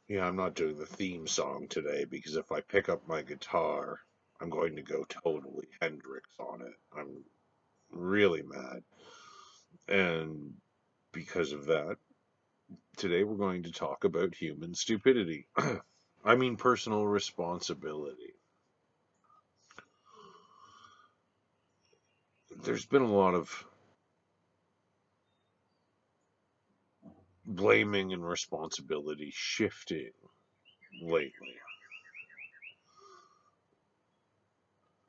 Yeah, I'm not doing the theme song today because if I pick up my guitar, I'm going to go totally Hendrix on it. I'm really mad. And because of that, today we're going to talk about human stupidity. I mean, personal responsibility. There's been a lot of blaming and responsibility shifting lately.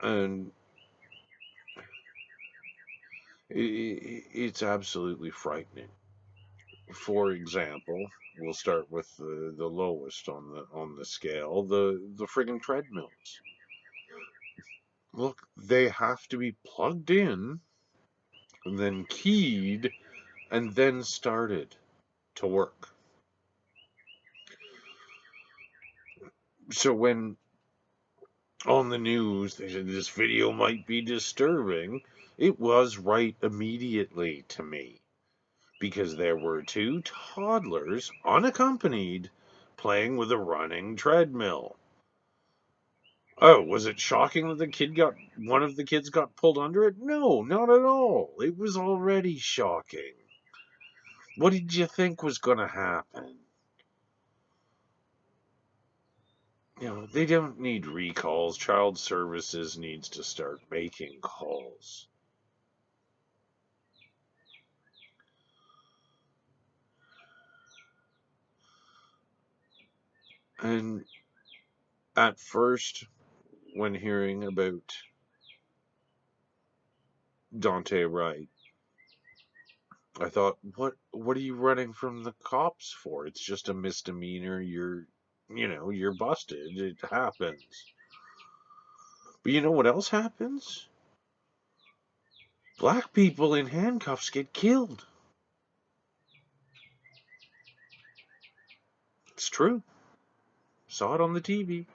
And it's absolutely frightening. For example, we'll start with the lowest on the scale, the friggin' treadmills. Look, they have to be plugged in, and then keyed, and then started to work. So when on the news they said this video might be disturbing, it was right immediately to me because there were two toddlers unaccompanied playing with a running treadmill. Oh, was it shocking that the kid got one of the kids got pulled under it? No, not at all. It was already shocking. What did you think was going to happen? They don't need recalls. Child Services needs to start making calls. And at first, when hearing about Dante Wright, I thought, what are you running from the cops for? It's just a misdemeanor. You're busted. It happens. But you know what else happens? Black people in handcuffs get killed. It's true. Saw it on the TV.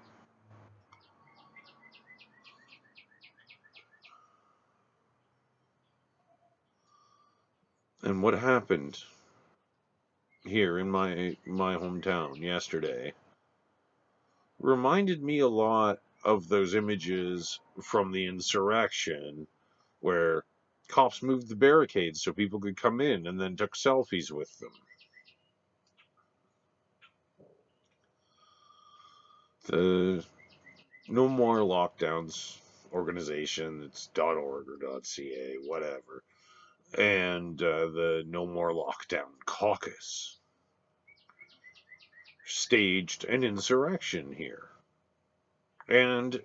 And what happened here in my hometown yesterday reminded me a lot of those images from the insurrection where cops moved the barricades so people could come in and then took selfies with them. The No More Lockdowns organization, it's .org or .ca, whatever, and the No More Lockdown Caucus staged an insurrection here. And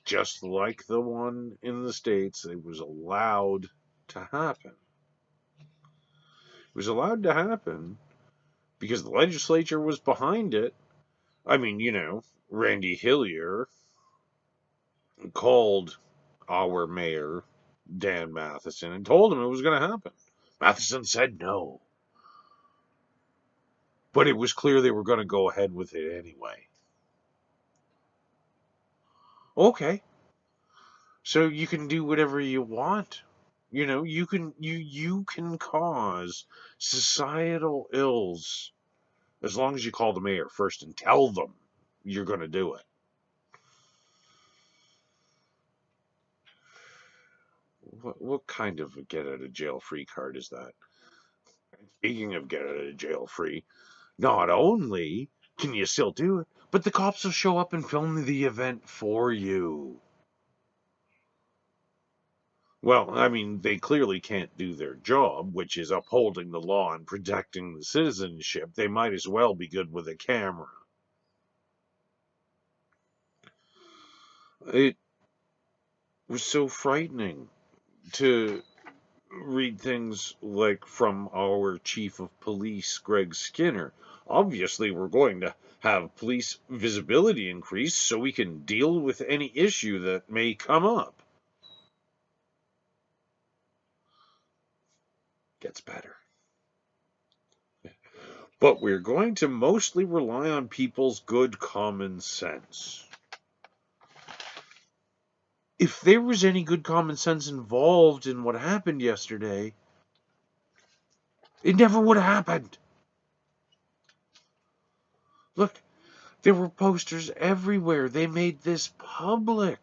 just like the one in the States, it was allowed to happen. It was allowed to happen because the legislature was behind it. I mean, Randy Hillier called our mayor, Dan Matheson, and told him it was going to happen. Matheson said no, but it was clear they were going to go ahead with it anyway. Okay, so you can do whatever you want. You can cause societal ills as long as you call the mayor first and tell them you're going to do it. What kind of a get out of jail free card is that? Speaking of get out of jail free, not only can you still do it, but the cops will show up and film the event for you. Well, I mean, they clearly can't do their job, which is upholding the law and protecting the citizenship. They might as well be good with a camera. It was so frightening to read things like from our chief of police, Greg Skinner. Obviously, we're going to have police visibility increase so we can deal with any issue that may come up. Gets better. But we're going to mostly rely on people's good common sense. If there was any good common sense involved in what happened yesterday, it never would have happened. Look, there were posters everywhere. They made this public.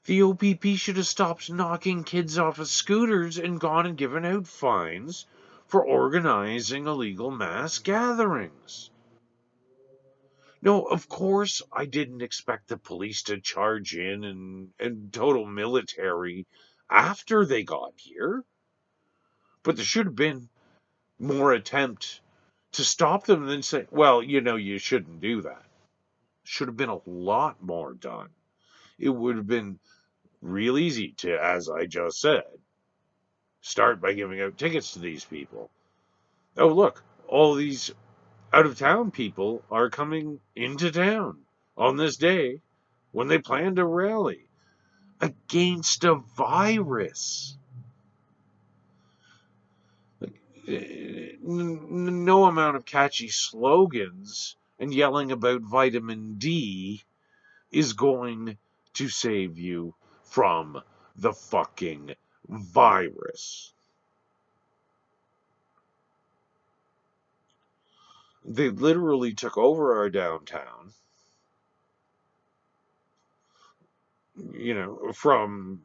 The OPP should have stopped knocking kids off of scooters and gone and given out fines for organizing illegal mass gatherings. No, of course I didn't expect the police to charge in and total military after they got here. But there should have been more attempt to stop them than say, well, you shouldn't do that. Should have been a lot more done. It would have been real easy to, as I just said, start by giving out tickets to these people. Oh, look, all these out of town people are coming into town on this day when they plan to rally against a virus. No amount of catchy slogans and yelling about vitamin D is going to save you from the fucking virus. They literally took over our downtown, from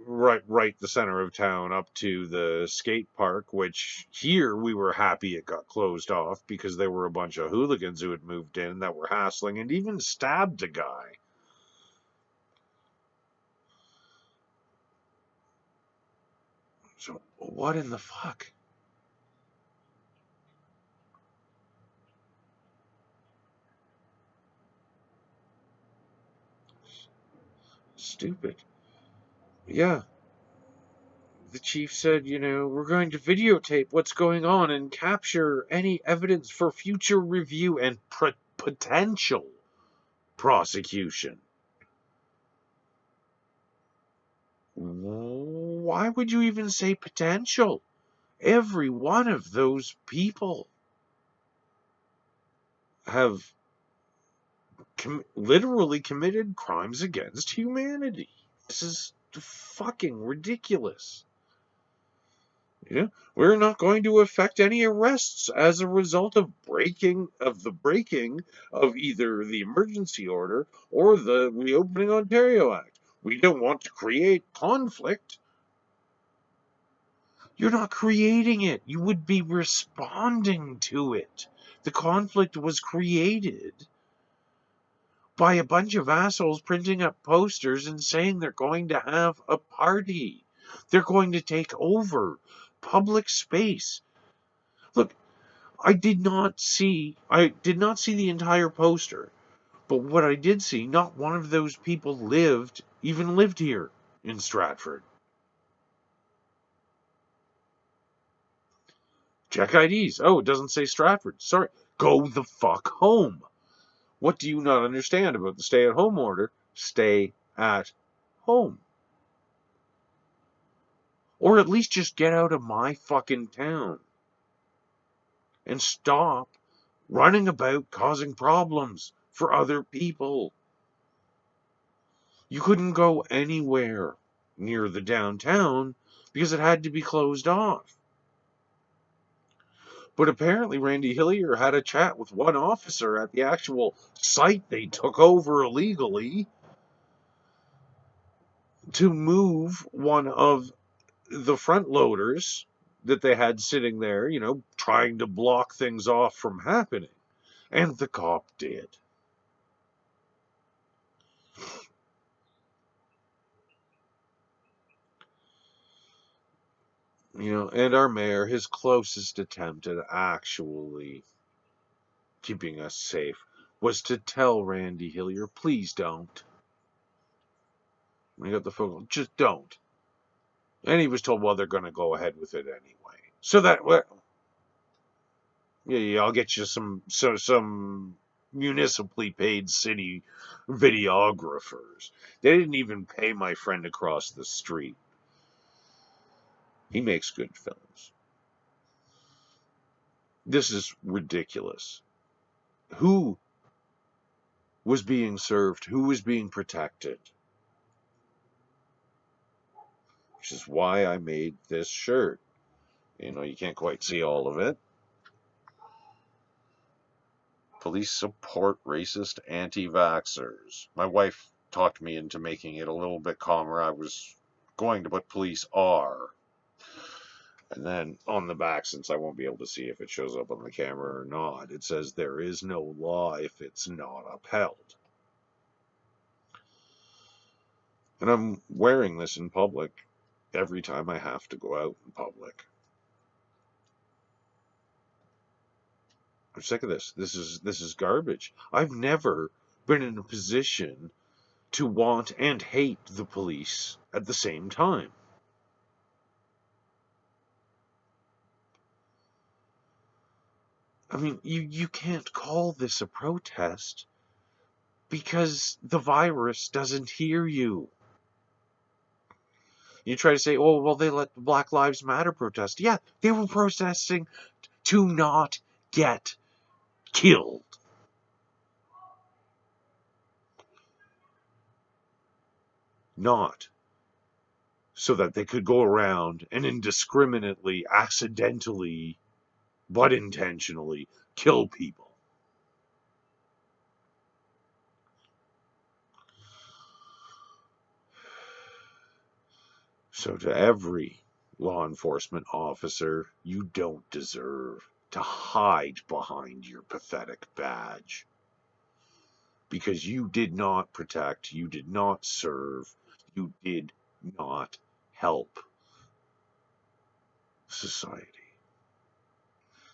right the center of town up to the skate park, which here we were happy it got closed off because there were a bunch of hooligans who had moved in that were hassling and even stabbed a guy. So what in the fuck? Stupid. Yeah, the chief said, we're going to videotape what's going on and capture any evidence for future review and potential prosecution. Why would you even say potential? Every one of those people have literally committed crimes against humanity. This is fucking ridiculous. We're not going to affect any arrests as a result of the breaking of either the emergency order or the Reopening Ontario Act. We don't want to create conflict. You're not creating it. You would be responding to it. The conflict was created by a bunch of assholes printing up posters and saying they're going to have a party. They're going to take over public space. Look, I did not see the entire poster, but what I did see, not one of those people even lived here in Stratford. Check IDs. Oh, it doesn't say Stratford. Sorry. Go the fuck home. What do you not understand about the stay at home order? Stay at home. Or at least just get out of my fucking town and stop running about causing problems for other people. You couldn't go anywhere near the downtown because it had to be closed off. But apparently, Randy Hillier had a chat with one officer at the actual site they took over illegally to move one of the front loaders that they had sitting there, trying to block things off from happening. And the cop did. And our mayor, his closest attempt at actually keeping us safe was to tell Randy Hillier, please don't. When he got the phone call, just don't. And he was told, well, they're going to go ahead with it anyway. So that, well, yeah, I'll get you some municipally paid city videographers. They didn't even pay my friend across the street. He makes good films. This is ridiculous. Who was being served? Who was being protected? Which is why I made this shirt. You can't quite see all of it. Police support racist anti-vaxxers. My wife talked me into making it a little bit calmer. I was going to put police are. And then on the back, since I won't be able to see if it shows up on the camera or not, it says there is no law if it's not upheld. And I'm wearing this in public every time I have to go out in public. I'm sick of this. This is garbage. I've never been in a position to want and hate the police at the same time. I mean, you can't call this a protest because the virus doesn't hear you. You try to say, oh, well, they let the Black Lives Matter protest. Yeah, they were protesting to not get killed. Not so that they could go around and indiscriminately, accidentally, but intentionally kill people. So to every law enforcement officer, you don't deserve to hide behind your pathetic badge. Because you did not protect, you did not serve, you did not help society.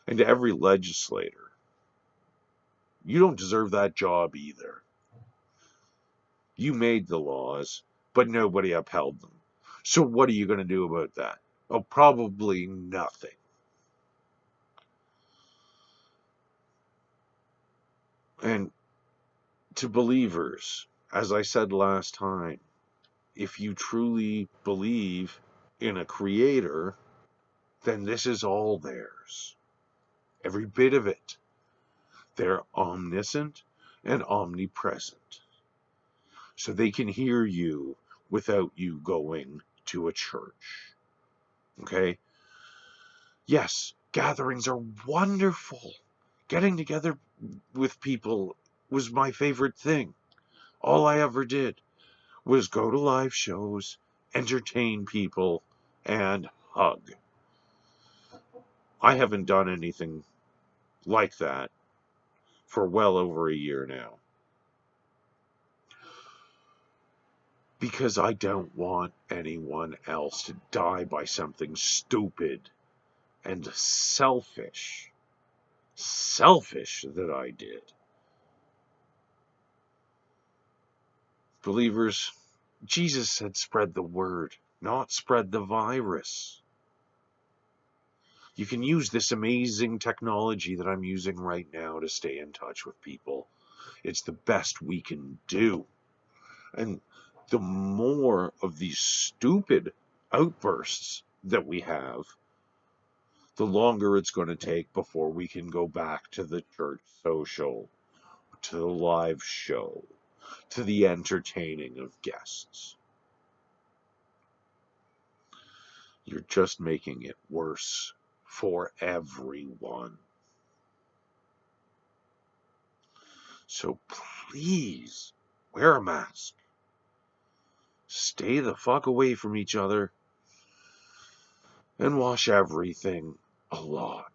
And to every legislator, you don't deserve that job either. You made the laws, but nobody upheld them. So what are you going to do about that? Oh, probably nothing. And to believers, as I said last time, if you truly believe in a creator, then this is all theirs. Every bit of it. They're omniscient and omnipresent. So they can hear you without you going to a church. Okay? Yes, gatherings are wonderful. Getting together with people was my favorite thing. All I ever did was go to live shows, entertain people, and hug. I haven't done anything like that for well over a year now. Because I don't want anyone else to die by something stupid and selfish that I did. Believers, Jesus said spread the word, not spread the virus. You can use this amazing technology that I'm using right now to stay in touch with people. It's the best we can do. And the more of these stupid outbursts that we have, the longer it's going to take before we can go back to the church social, to the live show, to the entertaining of guests. You're just making it worse for everyone. So please wear a mask. Stay the fuck away from each other and wash everything a lot.